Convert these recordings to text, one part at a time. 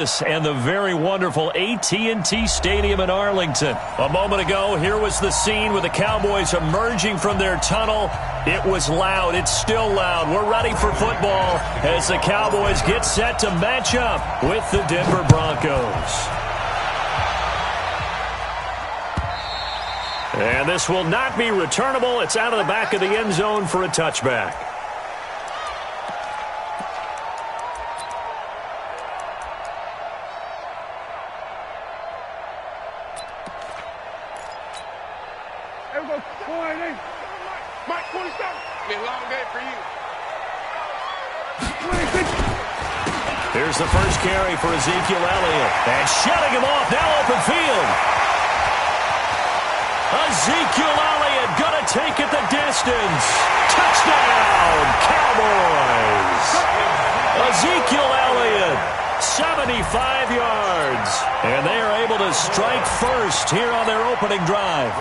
And the very wonderful AT&T Stadium in Arlington. A moment ago, here was the scene with the Cowboys emerging from their tunnel. It was loud. It's still loud. We're ready for football as the Cowboys get set to match up with the Denver Broncos. And this will not be returnable. It's out of the back of the end zone for a touchback. Here's the first carry for Ezekiel Elliott. And shutting him off, now open field. Ezekiel Elliott going to take it the distance. Touchdown, Cowboys. Ezekiel Elliott, 75 yards. And they are able to strike first here on their opening drive.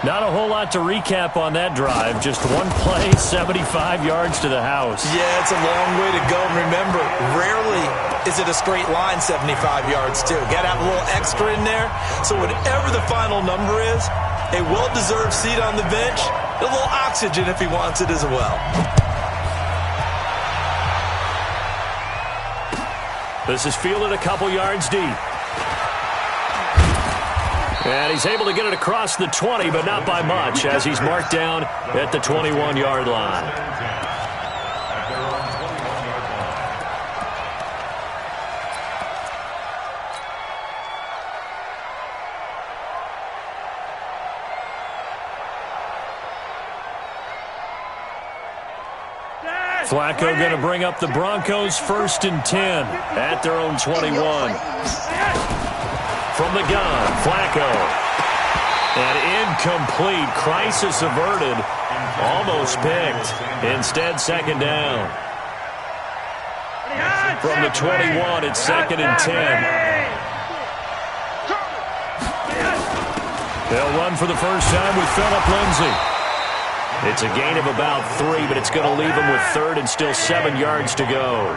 Not a whole lot to recap on that drive. Just one play, 75 yards to the house. Yeah, it's a long way to go. And remember, rarely is it a straight line 75 yards, too. Got to have a little extra in there. So whatever the final number is, a well-deserved seat on the bench, a little oxygen if he wants it as well. This is fielded a couple yards deep. And he's able to get it across the 20, but not by much, as he's marked down at the 21-yard line. Flacco going to bring up the Broncos 1st and 10 at their own 21. From the gun, Flacco. And incomplete. Crisis averted. Almost picked. Instead, second down. From the 21, it's 2nd and 10. They'll run for the first time with Phillip Lindsay. It's a gain of about 3, but it's going to leave him with 3rd and still 7 yards to go.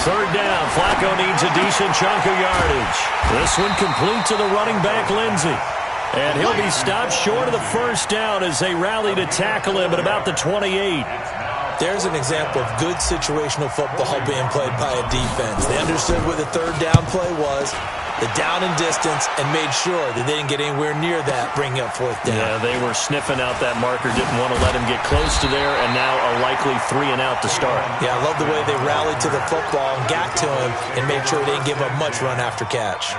Third down, Flacco needs a decent chunk of yardage. This one complete to the running back, Lindsay. And he'll be stopped short of the first down as they rally to tackle him at about the 28. There's an example of good situational football being played by a defense. They understood what the third down play was, the down and distance, and made sure that they didn't get anywhere near that, bringing up 4th down. Yeah, they were sniffing out that marker, didn't want to let him get close to there, and now a likely 3 and out to start. Yeah, I love the way they rallied to the football and got to him and made sure they didn't give up much run after catch.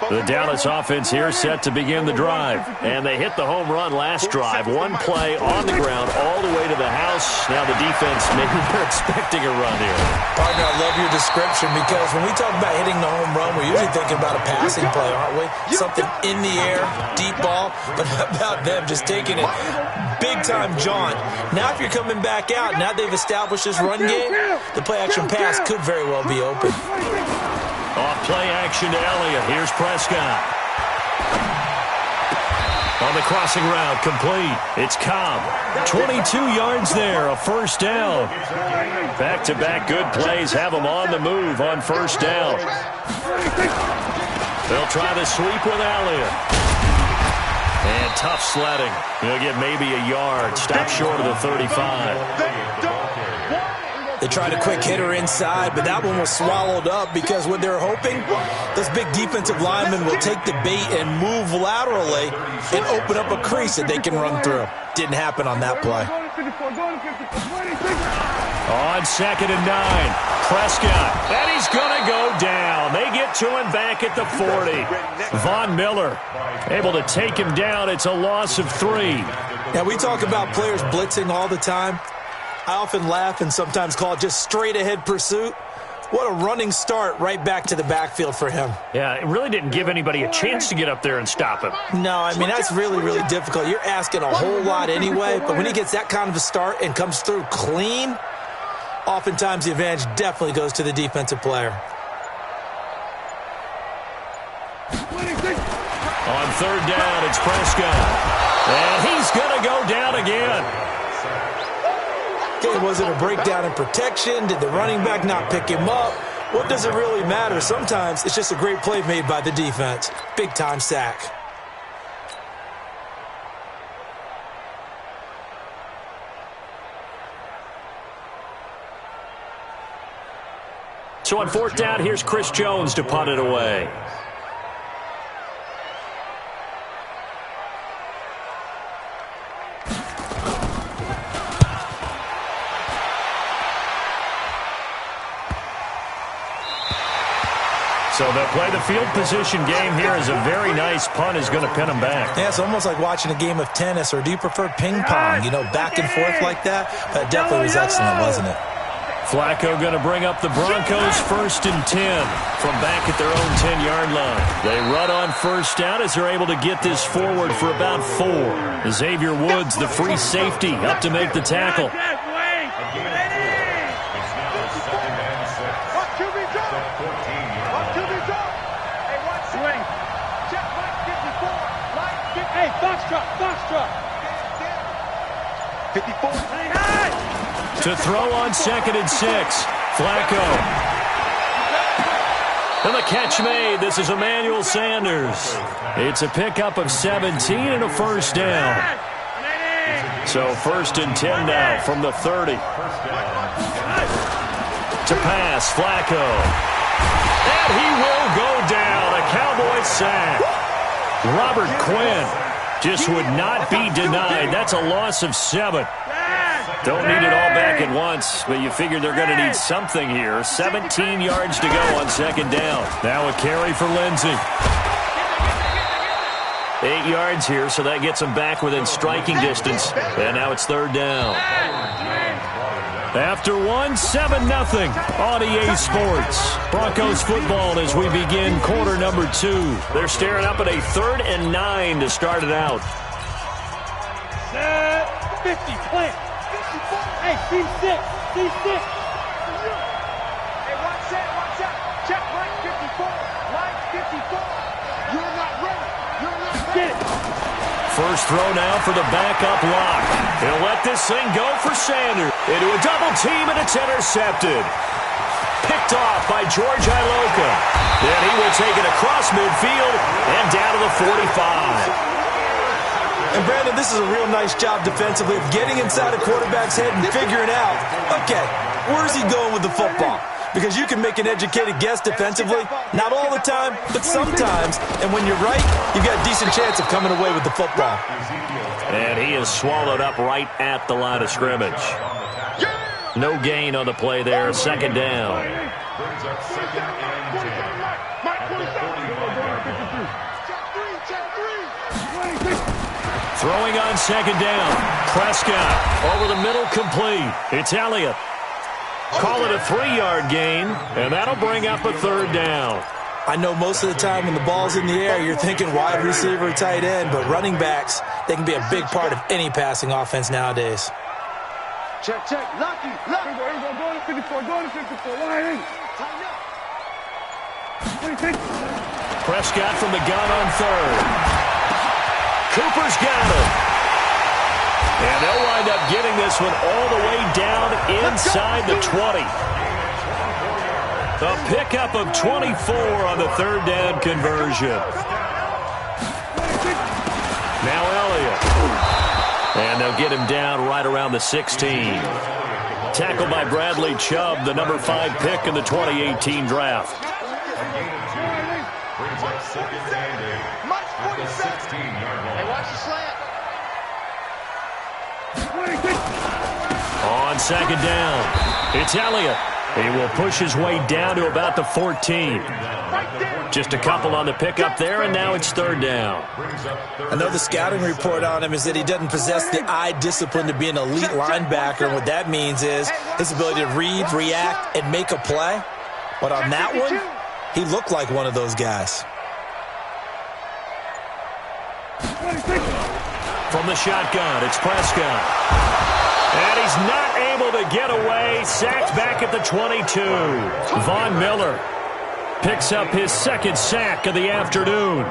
The Dallas offense here set to begin the drive. And they hit the home run last drive. One play on the ground all the way to the house. Now the defense, maybe they're expecting a run here. Partner, I love your description because when we talk about hitting the home run, we're usually thinking about a passing play, aren't we? Something in the air, deep ball. But how about them just taking it big-time jaunt? Now if you're coming back out, now they've established this run game, the play-action pass could very well be open. Off play action to Elliott. Here's Prescott. On the crossing route, complete. It's Cobb. 22 yards there, a first down. Back-to-back good plays have them on the move on first down. They'll try the sweep with Elliott. And tough sledding. He'll get maybe a yard. Stop short of the 35. They tried a quick hitter inside, but that one was swallowed up because what they're hoping, those big defensive linemen will take the bait and move laterally and open up a crease that they can run through. Didn't happen on that play. On 2nd and 9, Prescott. And he's going to go down. They get to him back at the 40. Von Miller able to take him down. It's a loss of 3. Now, we talk about players blitzing all the time. I often laugh and sometimes call it just straight-ahead pursuit. What a running start right back to the backfield for him. Yeah, it really didn't give anybody a chance to get up there and stop him. No, I mean, that's really, really difficult. You're asking a whole lot anyway, but when he gets that kind of a start and comes through clean, oftentimes the advantage definitely goes to the defensive player. On third down. It's Prescott. And he's going to go down again. Okay, was it a breakdown in protection? Did the running back not pick him up? What does it really matter? Sometimes it's just a great play made by the defense. Big-time sack. So on fourth down, here's Chris Jones to punt it away. So they'll play the field position game here as a very nice punt is going to pin them back. Yeah, it's almost like watching a game of tennis, or do you prefer ping pong? You know, back and forth like that? That definitely was excellent, wasn't it? Flacco going to bring up the Broncos 1st and 10 from back at their own 10-yard line. They run on first down as they're able to get this forward for about 4. Xavier Woods, the free safety, up to make the tackle. To throw on 2nd and 6. Flacco. And the catch made. This is Emmanuel Sanders. It's a pickup of 17 and a first down. So 1st and 10 now from the 30. To pass, Flacco. And he will go down. A Cowboy sack. Robert Quinn just would not be denied. That's a loss of 7. Don't need it all back at once, but you figure they're going to need something here. 17 yards to go on 2nd down. Now a carry for Lindsey. 8 yards here, so that gets them back within striking distance. And now it's 3rd down. After 1, 7-0 on EA Sports. Broncos football as we begin quarter number 2. They're staring up at a 3rd and 9 to start it out. 50, plant. Hey, C6, C6. Hey, watch out. Check right 54, right 54. You're not ready. Get it. First throw now for the backup lock. He'll let this thing go for Sanders. Into a double team, and it's intercepted. Picked off by George Iloka. Then he will take it across midfield and down to the 45. And, Brandon, this is a real nice job defensively of getting inside a quarterback's head and figuring out, okay, where's he going with the football? Because you can make an educated guess defensively. Not all the time, but sometimes. And when you're right, you've got a decent chance of coming away with the football. And he is swallowed up right at the line of scrimmage. No gain on the play there. 2nd down. Throwing on 2nd down. Prescott over the middle, complete. It's Elliott. Call it a 3-yard gain, and that'll bring up a 3rd down. I know most of the time when the ball's in the air, you're thinking wide receiver, tight end, but running backs, they can be a big part of any passing offense nowadays. Check. Lucky. Go to 54. Line in. Tighten up. Prescott from the gun on 3rd. Cooper's got him. And they'll wind up getting this one all the way down inside the 20. A pickup of 24 on the 3rd down conversion. Now Elliott. And they'll get him down right around the 16. Tackled by Bradley Chubb, the number 5 pick in the 2018 draft. On 2nd down, it's Elliott. He will push his way down to about the 14. Just a couple on the pickup there, and now it's 3rd down. I know the scouting report on him is that he doesn't possess the eye discipline to be an elite linebacker, and what that means is his ability to read, react, and make a play. But on that one, he looked like one of those guys. From the shotgun, it's Prescott. And he's not able to get away. Sacked back at the 22. Von Miller picks up his 2nd sack of the afternoon.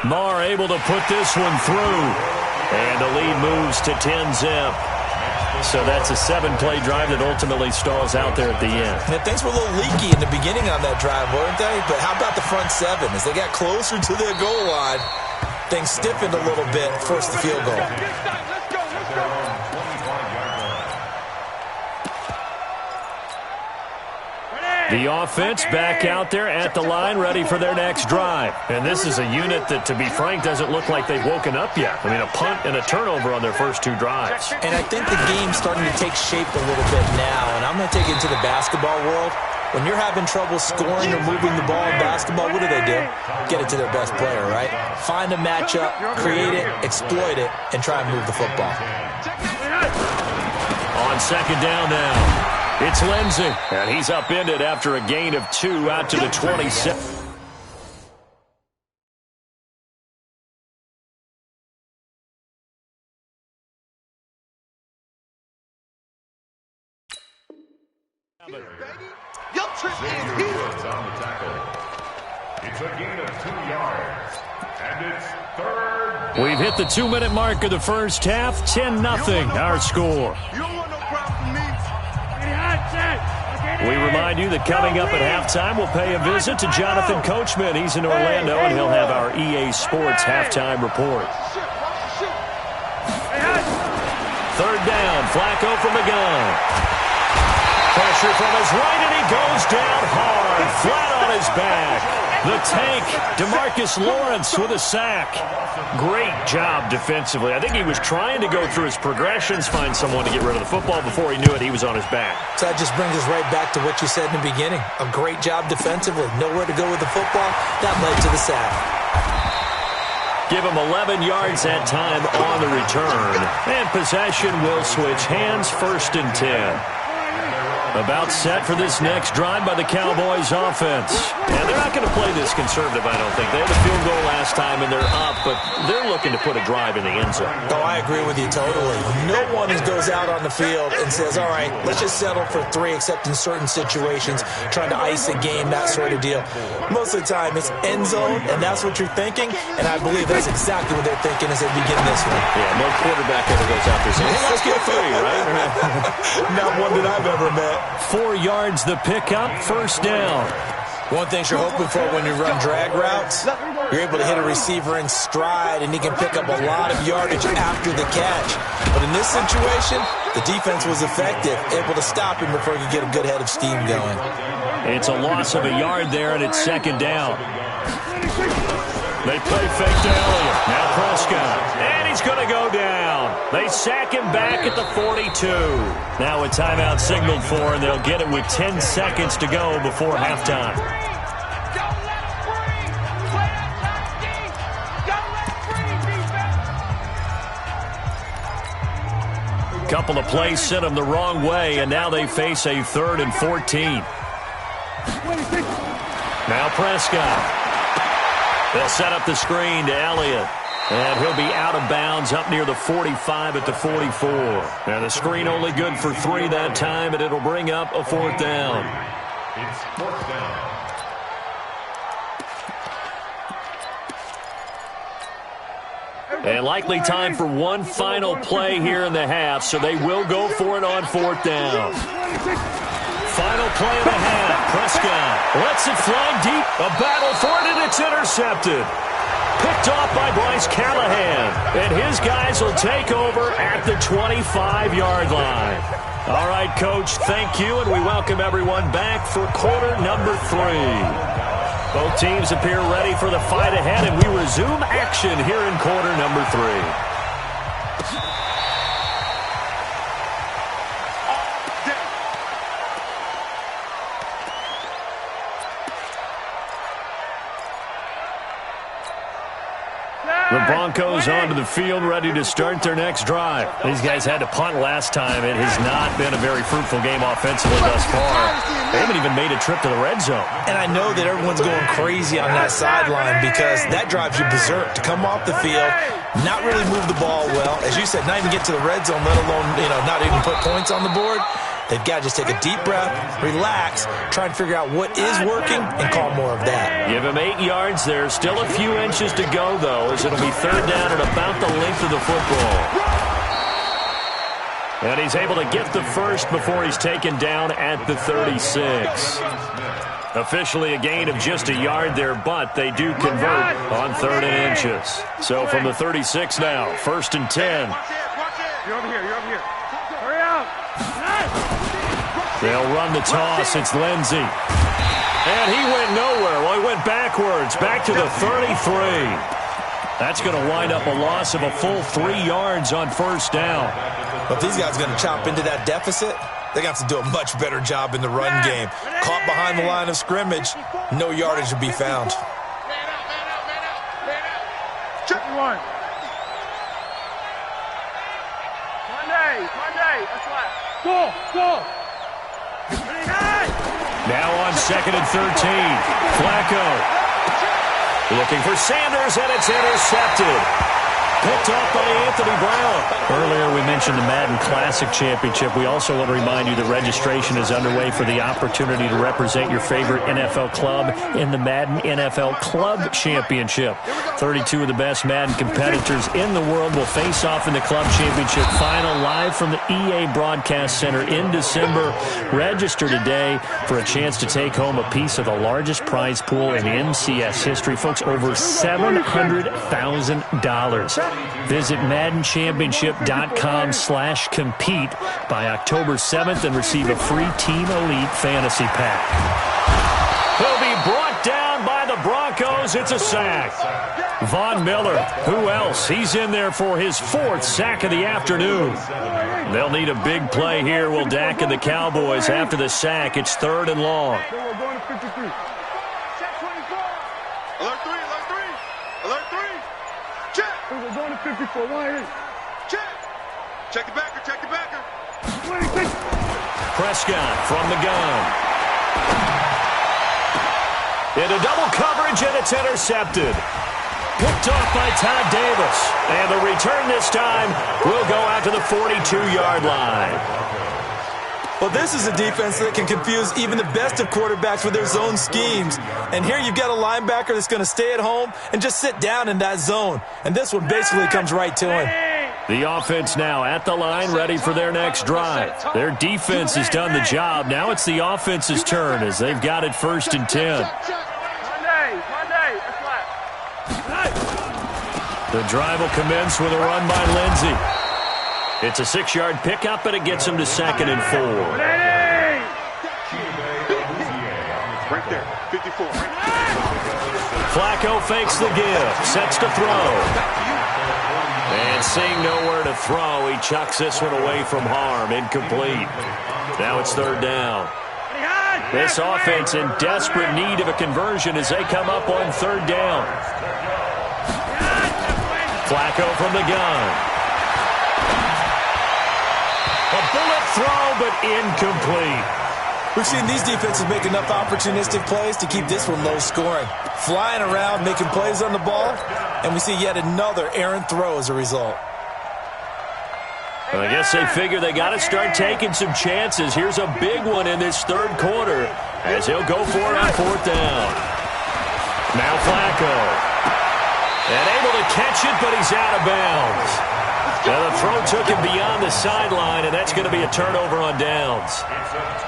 Marr able to put this one through. And the lead moves to 10-zip. So that's a 7-play drive that ultimately stalls out there at the end. And things were a little leaky in the beginning on that drive, weren't they? But how about the front seven? As they got closer to their goal line, things stiffened a little bit, forced the field goal. The offense back out there at the line, ready for their next drive. And this is a unit that, to be frank, doesn't look like they've woken up yet. I mean, a punt and a turnover on their first 2 drives. And I think the game's starting to take shape a little bit now. And I'm going to take it into the basketball world. When you're having trouble scoring or moving the ball in basketball, what do? Get it to their best player, right? Find a matchup, create it, exploit it, and try and move the football. On second down now. It's Lindsey, and he's upended after a gain of 2 out to the 27. Your trip is here. On the tackle. It's a gain of 2 yards, and it's 3rd. We've hit the 2-minute mark of the first half. 10-0 our score. You don't want no problem from me. We remind you that coming up at halftime, we'll pay a visit to Jonathan Coachman. He's in Orlando, and he'll have our EA Sports halftime report. 3rd down, Flacco from the gun. Pressure from his right, and he goes down hard, flat on his back. The tank, DeMarcus Lawrence with a sack. Great job defensively. I think he was trying to go through his progressions, find someone to get rid of the football. Before he knew it, he was on his back. So that just brings us right back to what you said in the beginning. A great job defensively. Nowhere to go with the football. That led to the sack. Give him 11 yards that time on the return. And possession will switch hands, 1st and 10. About set for this next drive by the Cowboys offense. And they're not going to play this conservative, I don't think. They had a field goal last time, and they're up, but they're looking to put a drive in the end zone. Oh, I agree with you totally. No one goes out on the field and says, all right, let's just settle for 3, except in certain situations, trying to ice a game, that sort of deal. Most of the time, it's end zone, and that's what you're thinking, and I believe that's exactly what they're thinking as they begin this one. Yeah, no quarterback ever goes out there saying, hey, let's get 3, right? Not one that I've ever met. 4 yards the pickup, 1st down. One thing you're hoping for when you run drag routes, you're able to hit a receiver in stride, and he can pick up a lot of yardage after the catch. But in this situation, the defense was effective, able to stop him before he could get a good head of steam going. It's a loss of a yard there, and it's 2nd down. They play fake to Elliott. Now Prescott. And he's going to go down. They sack him back at the 42. Now a timeout signaled for, and they'll get it with 10 seconds to go before halftime. Couple of plays sent them the wrong way, and now they face a 3rd and 14. Now Prescott. They'll set up the screen to Elliott. And he'll be out of bounds up near the 45 at the 44. And the screen only good for 3 that time, and it'll bring up a 4th down. It's 4th down. And likely time for one final play here in the half, so they will go for it on 4th down. Final play of the half. Prescott lets it fly deep. A battle for it, and it's intercepted. Picked off by Bryce Callahan. And his guys will take over at the 25-yard line. All right, Coach, thank you, and we welcome everyone back for quarter number 3. Both teams appear ready for the fight ahead, and we resume action here in quarter number 3. The Broncos onto the field, ready to start their next drive. These guys had to punt last time. It has not been a very fruitful game offensively thus far. They haven't even made a trip to the red zone. And I know that everyone's going crazy on that sideline because that drives you berserk to come off the field, not really move the ball well. As you said, not even get to the red zone, let alone, not even put points on the board. They've got to just take a deep breath, relax, try and figure out what is working, and call more of that. Give him 8 8 yards there. Still a few inches to go, though, as it'll be third down at about the length of the football. And he's able to get the first before he's taken down at the 36. Officially a gain of just a yard there, but they do convert on 3rd and inches. So from the 36 now, 1st and 10. You're over here. You're over here. Hurry up. They'll run the toss. It's Lindsey. And he went nowhere. Well, he went backwards, back to the 33. That's going to wind up a loss of a full 3 yards on 1st down. But if these guys are going to chop into that deficit, they got to do a much better job in the run game. Caught behind the line of scrimmage, no yardage to be found. Check one. Monday. That's right. Go. Now on 2nd and 13. Flacco looking for Sanders, and it's intercepted. Picked off by Anthony Brown. Earlier we mentioned the Madden Classic Championship. We also want to remind you that registration is underway for the opportunity to represent your favorite NFL club in the Madden NFL Club Championship. 32 of the best Madden competitors in the world will face off in the Club Championship final live from the EA Broadcast Center in December. Register today for a chance to take home a piece of the largest prize pool in MCS history. Folks, over $700,000. Visit MaddenChampionship.com/compete by October 7th and receive a free Team Elite Fantasy Pack. He'll be brought down by the Broncos. It's a sack. Von Miller, who else? He's in there for his 4th sack of the afternoon. They'll need a big play here, will Dak and the Cowboys. After the sack, it's 3rd and long. We're going to 53. Check 24. Alert 3. Check. We're going to 54. 1 Check. Check the backer. 26. Prescott from the gun. Into double coverage, and it's intercepted. Picked off by Todd Davis. And the return this time will go out to the 42-yard line. Well, this is a defense that can confuse even the best of quarterbacks with their zone schemes. And here you've got a linebacker that's going to stay at home and just sit down in that zone. And this one basically comes right to him. The offense now at the line, ready for their next drive. Their defense has done the job. Now it's the offense's turn as they've got it 1st and 10. The drive will commence with a run by Lindsey. It's a 6-yard pickup, and it gets him to 2nd and 4. Right there, 54. Flacco fakes the give, sets to throw. And seeing nowhere to throw, he chucks this one away from harm, incomplete. Now it's 3rd down. This offense in desperate need of a conversion as they come up on 3rd down. Flacco from the gun. A bullet throw, but incomplete. We've seen these defenses make enough opportunistic plays to keep this one low scoring. Flying around, making plays on the ball, and we see yet another errant throw as a result. Well, I guess they figure they got to start taking some chances. Here's a big one in this 3rd quarter as he'll go for it on 4th down. Now Flacco. And able to catch it, but he's out of bounds. Now the throw took him beyond the sideline, and that's going to be a turnover on downs.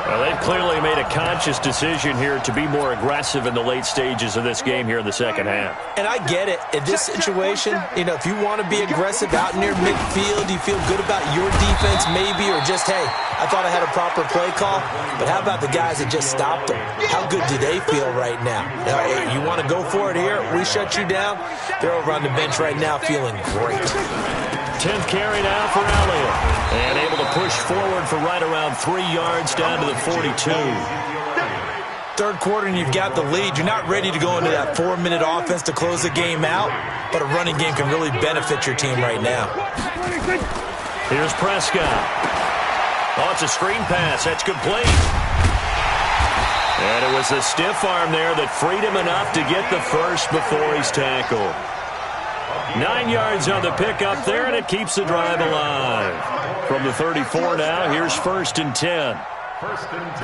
Well, they've clearly made a conscious decision here to be more aggressive in the late stages of this game here in the 2nd half. And I get it. In this situation, if you want to be aggressive out near midfield, you feel good about your defense maybe, or just, hey, I thought I had a proper play call. But how about the guys that just stopped them? How good do they feel right now? Hey, you want to go for it here? We shut you down? They're over on the bench right now feeling great. 10th carry now for Elliott. And able to push forward for right around 3 yards down to the 42. 3rd quarter and you've got the lead. You're not ready to go into that 4-minute offense to close the game out, but a running game can really benefit your team right now. Here's Prescott. Oh, it's a screen pass. That's complete. And it was the stiff arm there that freed him enough to get the first before he's tackled. 9 yards on the pickup there, and it keeps the drive alive. From the 34 now, here's 1st and 10. 1st and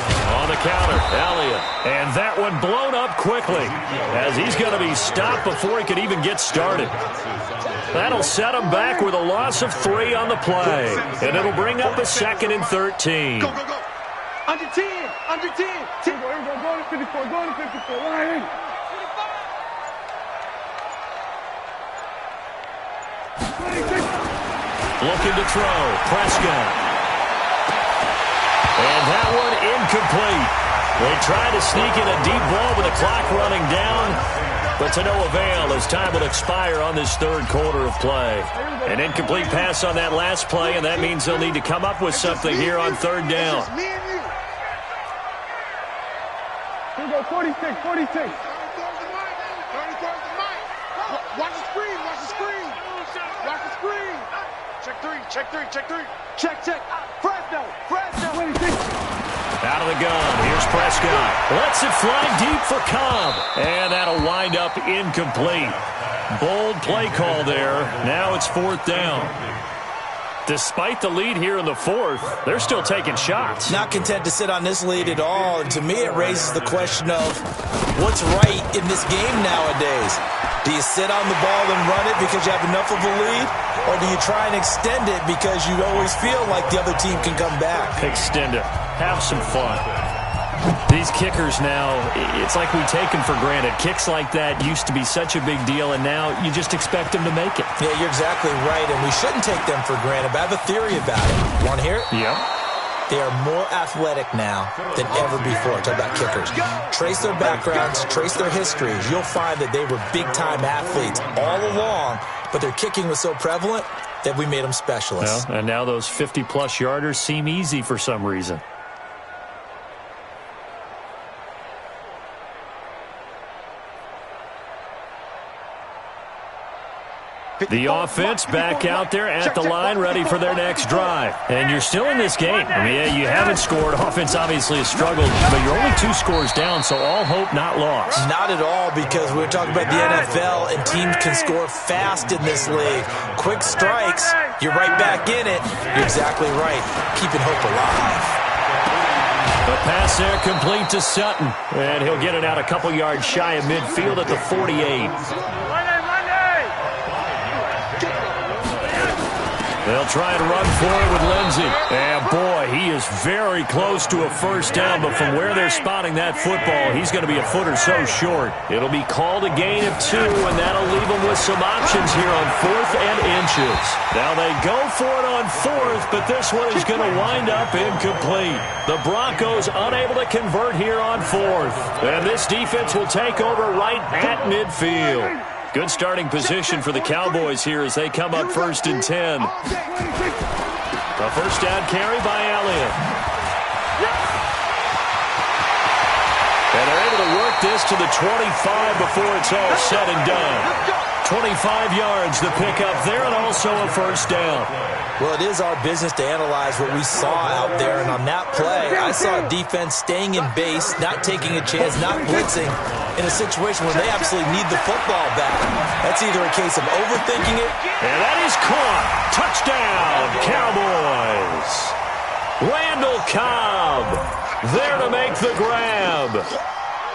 10. On the counter, Elliott. And that one blown up quickly as he's going to be stopped before he could even get started. That'll set him back with a loss of 3 on the play. And it'll bring up a 2nd and 13. Go, go, go. Under 10. Under 10. Here we go. Go to 54. Go to 54. Right. Looking to throw. Prescott. And that one incomplete. They tried to sneak in a deep ball with the clock running down, but to no avail as time will expire on this 3rd quarter of play. An incomplete pass on that last play, and that means they'll need to come up with something here on 3rd down. Here we go, 46, 46. Watch the screen, watch the screen. Watch the screen. Check 3, check 3, check 3. Check, check. Fresno, Fresno. 26. Out of the gun, here's Prescott. Lets it fly deep for Cobb. And that'll wind up incomplete. Bold play call there. Now it's 4th down. Despite the lead here in the 4th, they're still taking shots. Not content to sit on this lead at all. And to me, it raises the question of what's right in this game nowadays. Do you sit on the ball and run it because you have enough of a lead? Or do you try and extend it because you always feel like the other team can come back? Extend it. Have some fun. These kickers now, it's like we take them for granted. Kicks like that used to be such a big deal, and now you just expect them to make it. Yeah, you're exactly right, and we shouldn't take them for granted. But I have a theory about it. Want to hear it? Yeah. They are more athletic now than ever before. Talk about kickers. Trace their backgrounds, trace their histories. You'll find that they were big-time athletes all along, but their kicking was so prevalent that we made them specialists. Well, and now those 50-plus yarders seem easy for some reason. The offense back out there at the line, ready for their next drive. And you're still in this game. I mean, yeah, you haven't scored. Offense obviously has struggled, but you're only 2 scores down, so all hope not lost. Not at all, because we're talking about the NFL, and teams can score fast in this league. Quick strikes, you're right back in it. You're exactly right. Keeping hope alive. The pass there complete to Sutton, and he'll get it out a couple yards shy of midfield at the 48. They'll try to run for it with Lindsey. And, boy, he is very close to a 1st down, but from where they're spotting that football, he's going to be a foot or so short. It'll be called a gain of 2, and that'll leave them with some options here on 4th and inches. Now they go for it on 4th, but this one is going to wind up incomplete. The Broncos unable to convert here on 4th. And this defense will take over right at midfield. Good starting position for the Cowboys here as they come up 1st and 10. The 1st down carry by Elliott. And they're able to work this to the 25 before it's all said and done. 25 yards the pickup there, and also a 1st down. Well, it is our business to analyze what we saw out there, and on that play, I saw a defense staying in base, not taking a chance, not blitzing, in a situation where they absolutely need the football back. That's either a case of overthinking it. And that is caught. Touchdown, Cowboys. Randall Cobb there to make the grab.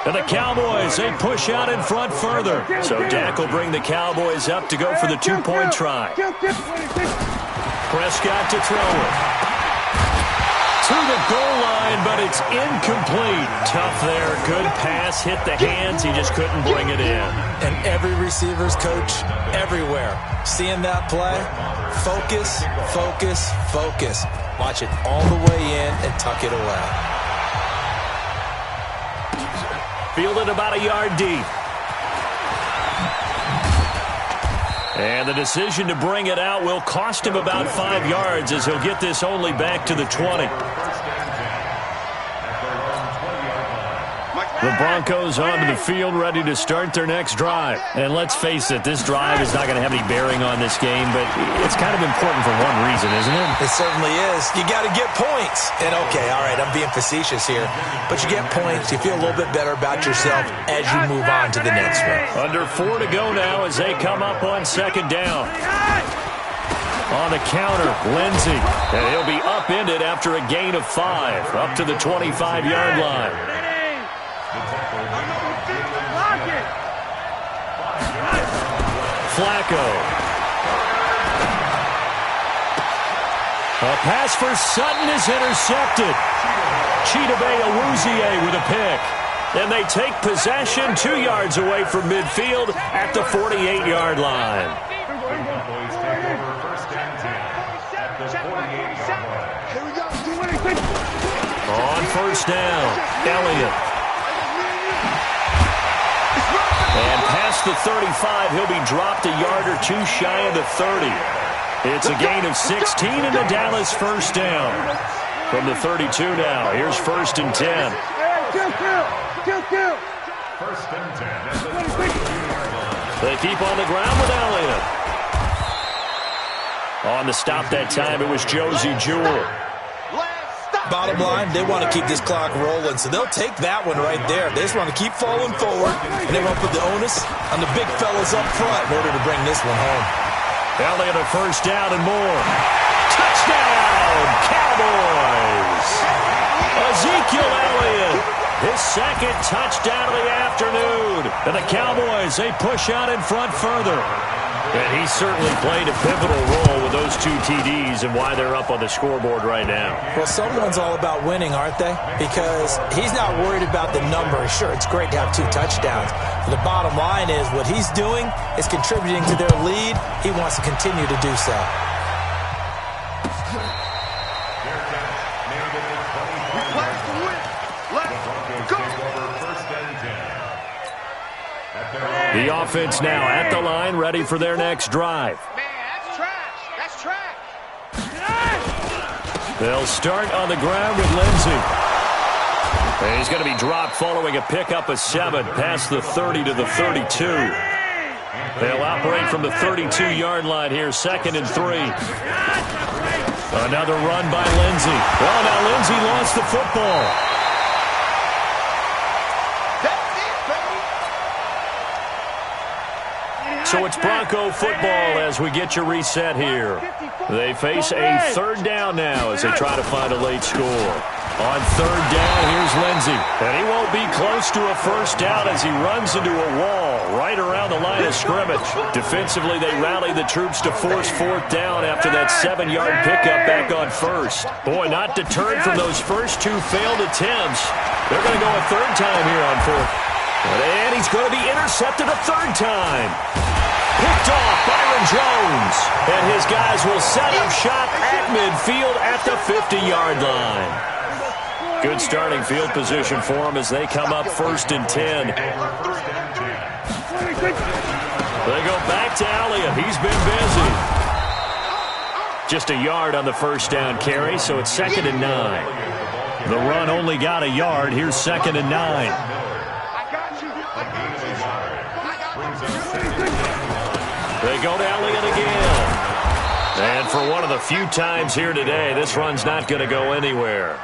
And the Cowboys, they push out in front further. So Dak will bring the Cowboys up to go for the 2-point try. Prescott to throw it. To the goal line, but it's incomplete. Tough there. Good pass. Hit the hands. He just couldn't bring it in. And every receiver's coach everywhere. Seeing that play, focus, focus, focus. Watch it all the way in and tuck it away. Fielded about a yard deep. And the decision to bring it out will cost him about 5 yards as he'll get this only back to the 20. The Broncos onto the field ready to start their next drive. And let's face it, this drive is not going to have any bearing on this game, but it's kind of important for one reason, isn't it? It certainly is. You got to get points. And okay, all right, I'm being facetious here, but you get points, you feel a little bit better about yourself as you move on to the next one. Under 4 to go now as they come up on 2nd down. On the counter, Lindsey. And he'll be upended after a gain of 5, up to the 25-yard line. Flacco. A pass for Sutton is intercepted. Chidobe Awuzie with a pick. And they take possession 2 yards away from midfield at the 48-yard line. On first down, Elliott. And past the 35, he'll be dropped a yard or 2 shy of the 30. It's a gain of 16 and a Dallas first down. From the 32 now, here's 1st and 10. First and 10. They keep on the ground with Elliott. On the stop that time, it was Josie Jewell. Bottom line, they want to keep this clock rolling, so they'll take that one right there. They just want to keep falling forward, and they want to put the onus on the big fellas up front in order to bring this one home. Elliott a first down and more. Touchdown, Cowboys! Ezekiel Elliott, his 2nd touchdown of the afternoon. And the Cowboys, they push out in front further. And he certainly played a pivotal role with those 2 TDs and why they're up on the scoreboard right now. Well, someone's all about winning, aren't they? Because he's not worried about the number. Sure, it's great to have 2 touchdowns. But the bottom line is what he's doing is contributing to their lead. He wants to continue to do so. The offense now at the line, ready for their next drive. Man, that's trash. That's trash. They'll start on the ground with Lindsey. And he's going to be dropped following a pickup of 7 past the 30 to the 32. They'll operate from the 32-yard line here, 2nd and 3. Another run by Lindsey. Well, now Lindsey lost the football. So it's Bronco football as we get you reset here. They face a 3rd down now as they try to find a late score. On 3rd down, here's Lindsey. And he won't be close to a first down as he runs into a wall right around the line of scrimmage. Defensively, they rally the troops to force 4th down after that 7-yard pickup back on 1st. Boy, not deterred from those first 2 failed attempts. They're going to go a 3rd time here on 4th. And he's going to be intercepted a 3rd time. Picked off Byron Jones. And his guys will set up shop at midfield at the 50-yard line. Good starting field position for them as they come up 1st and 10. They go back to Elliott. He's been busy. Just a yard on the first down carry, so it's 2nd and 9. The run only got a yard. Here's 2nd and 9. They go to Elliott again. And for one of the few times here today, this run's not going to go anywhere.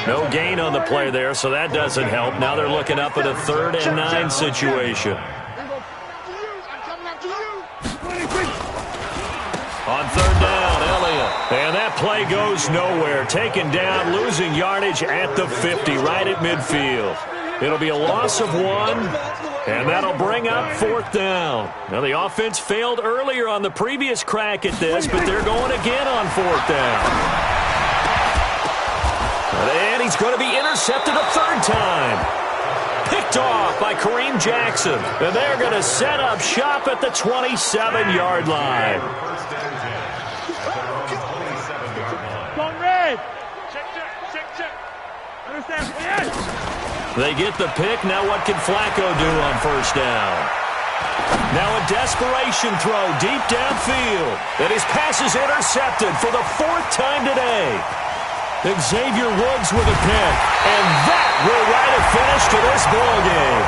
No gain on the play there, so that doesn't help. Now they're looking up at a 3rd and 9 situation. On 3rd down, Elliott. And that play goes nowhere. Taken down, losing yardage at the 50, right at midfield. It'll be a loss of 1, and that'll bring up 4th down. Now, the offense failed earlier on the previous crack at this, but they're going again on 4th down. And he's going to be intercepted a 3rd time. Picked off by Kareem Jackson. And they're going to set up shop at the 27-yard line. Going red. Check. Understand? Yes. They get the pick. Now what can Flacco do on 1st down? Now a desperation throw deep downfield. And his pass is intercepted for the 4th time today. Xavier Woods with a pick. And that will write a finish to this ball game.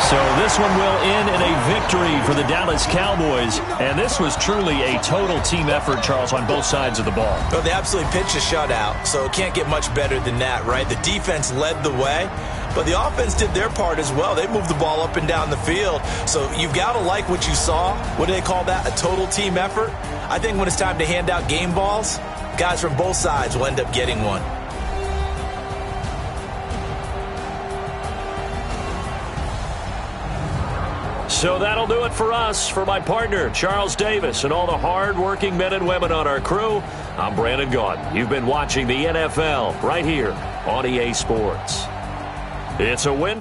So this one will end in a victory for the Dallas Cowboys. And this was truly a total team effort, Charles, on both sides of the ball. Well, they absolutely pitched a shutout, so it can't get much better than that, right? The defense led the way, but the offense did their part as well. They moved the ball up and down the field. So you've got to like what you saw. What do they call that? A total team effort? I think when it's time to hand out game balls, guys from both sides will end up getting one. So that'll do it for us. For my partner, Charles Davis, and all the hard-working men and women on our crew, I'm Brandon Gaudin. You've been watching the NFL right here on EA Sports. It's a win.